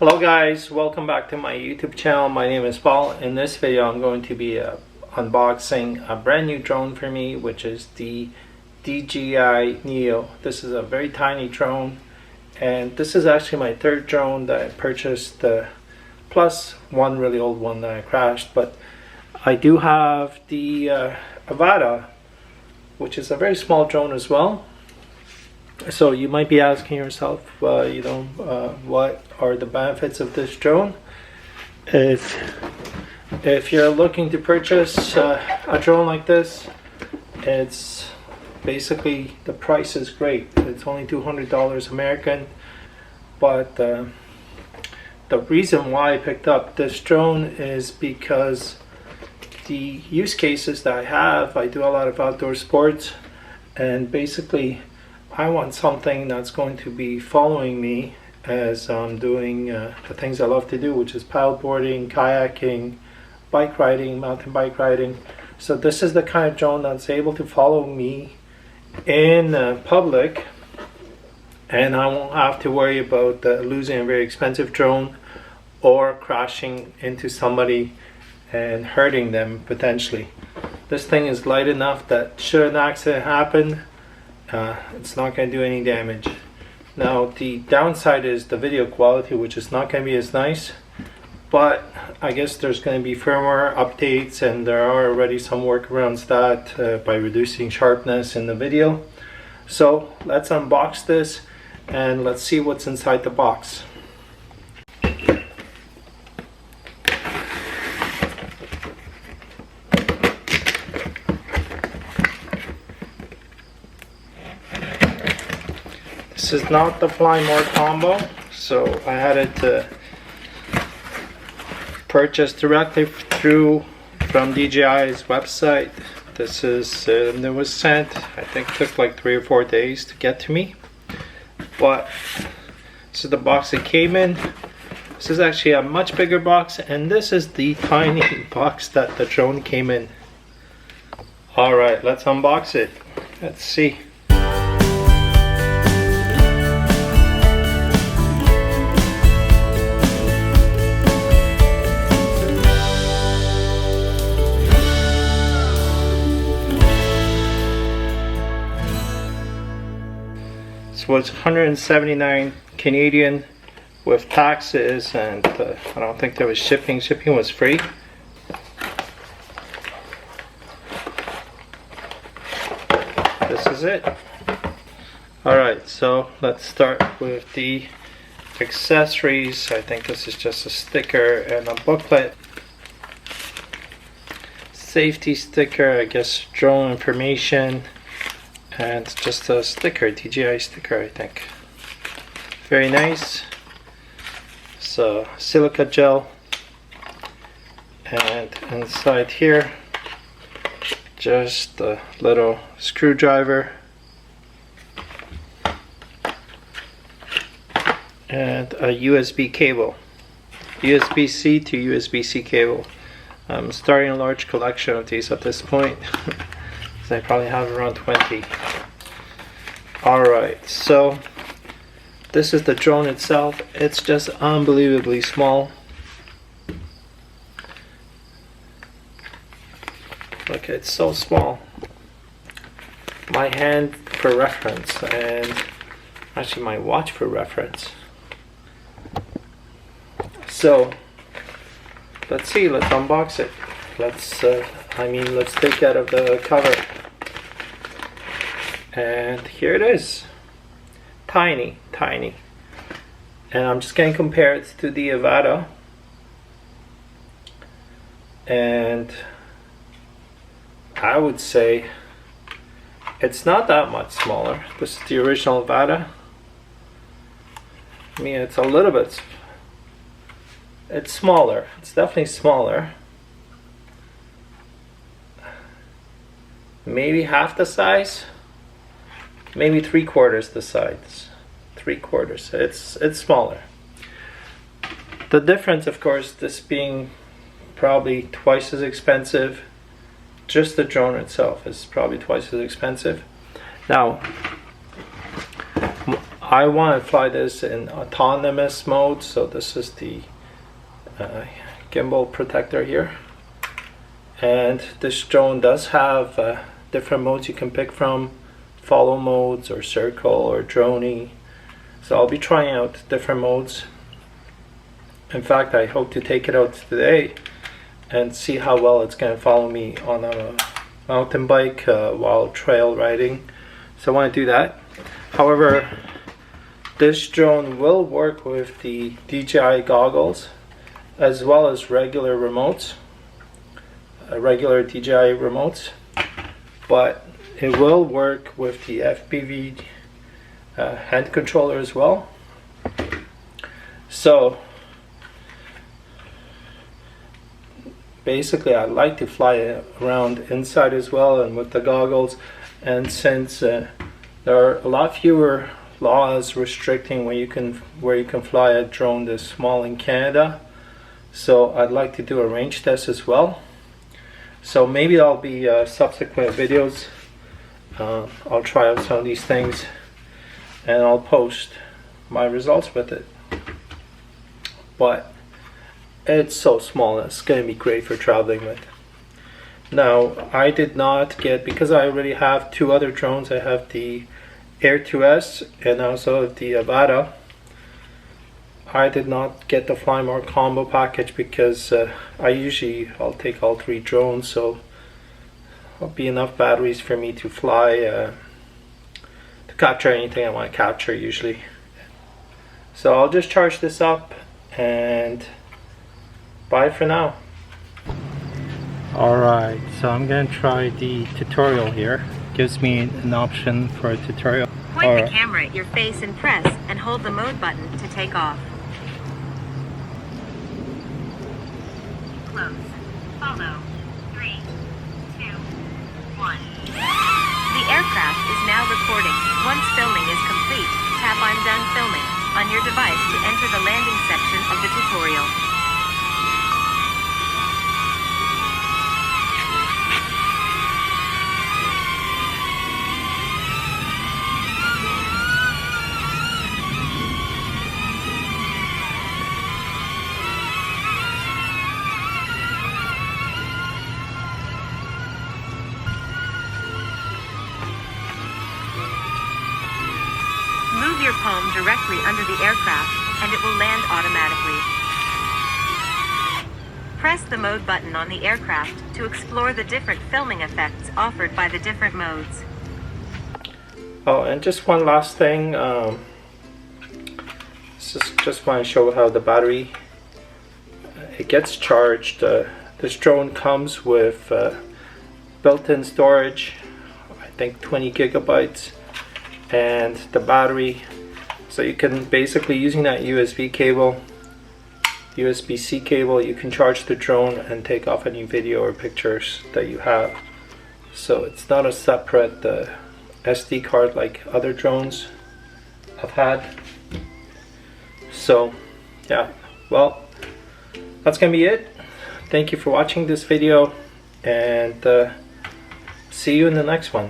Hello guys, welcome back to my YouTube channel. My name is Paul. In this video I'm going to be unboxing a brand new drone for me, which is the DJI Neo. This is a very tiny drone, and this is actually my third drone that I purchased, plus one really old one that I crashed. But I do have the Avata, which is a very small drone as well. So you might be asking yourself, what are the benefits of this drone? If you're looking to purchase a drone like this, it's basically, the price is great. It's only $200 American, but the reason why I picked up this drone is because the use cases that I have, I do a lot of outdoor sports, and basically I want something that's going to be following me as I'm doing the things I love to do, which is paddleboarding, kayaking, bike riding, mountain bike riding. So this is the kind of drone that's able to follow me in public, and I won't have to worry about losing a very expensive drone or crashing into somebody and hurting them potentially. This thing is light enough that should an accident happen, it's not going to do any damage. Now the downside is the video quality, which is not going to be as nice, but I guess there's going to be firmware updates, and there are already some workarounds that by reducing sharpness in the video. So let's unbox this and let's see what's inside the box. This is not the Fly More combo, so I had it purchased directly from DJI's website. This is it was sent, I think it took like 3 or 4 days to get to me, but this is the box it came in. This is actually a much bigger box, and this is the tiny box that the drone came in. Alright, let's unbox it. Let's see. So it's 179 Canadian with taxes, and I don't think there was shipping. Shipping was free. This is it. Alright, so let's start with the accessories. I think this is just a sticker and a booklet. Safety sticker, I guess drone information. And it's just a sticker, DJI sticker, I think. Very nice. So silica gel, and inside here just a little screwdriver and a USB cable, USB-C to USB-C cable. I'm starting a large collection of these at this point. I probably have around 20. Alright, so this is the drone itself. It's just unbelievably small. Look, it's so small. My hand for reference, and actually my watch for reference. So let's see, let's unbox it. Let's take out of the cover. And here it is. Tiny, tiny. And I'm just going to compare it to the Avata. And I would say it's not that much smaller. This is the original Avata. I mean, it's a little bit, it's smaller. It's definitely smaller. Maybe half the size, maybe 3/4 the size. 3/4. It's smaller. The difference, of course, this being probably twice as expensive. Just the drone itself is probably twice as expensive. Now, I want to fly this in autonomous mode. So this is the gimbal protector here, and this drone does have different modes you can pick from, follow modes or circle or droney. So I'll be trying out different modes. In fact, I hope to take it out today and see how well it's going to follow me on a mountain bike while trail riding. So I want to do that. However, this drone will work with the DJI goggles as well as regular remotes, regular DJI remotes, but it will work with the FPV hand controller as well. So basically, I like to fly around inside as well and with the goggles, and since there are a lot fewer laws restricting where you can fly a drone this small in Canada, so I'd like to do a range test as well. So maybe there'll be subsequent videos. I'll try out some of these things and I'll post my results with it. But it's so small, it's going to be great for traveling with. Now, I did not get, because I already have two other drones. I have the Air 2S and also the Avata. I did not get the Fly More combo package because I'll take all three drones, so there'll be enough batteries for me to fly to capture anything I want to capture usually. So I'll just charge this up and bye for now. Alright, so I'm going to try the tutorial here. Gives me an option for a tutorial. Point the camera at your face and press and hold the mode button to take off. Close. Follow. 3, 2, 1. The aircraft is now recording. Once filming is complete, tap on Done Filming on your device to enter the landing section of the tutorial. Move your palm directly under the aircraft and it will land automatically. Press the mode button on the aircraft to explore the different filming effects offered by the different modes. Oh, and just one last thing. Just want to show how the battery it gets charged. This drone comes with built-in storage, I think 20 gigabytes. And the battery, so you can basically, using that USB-C cable, you can charge the drone and take off any video or pictures that you have. So it's not a separate SD card like other drones I've had. So yeah, well, that's gonna be it. Thank you for watching this video, and see you in the next one.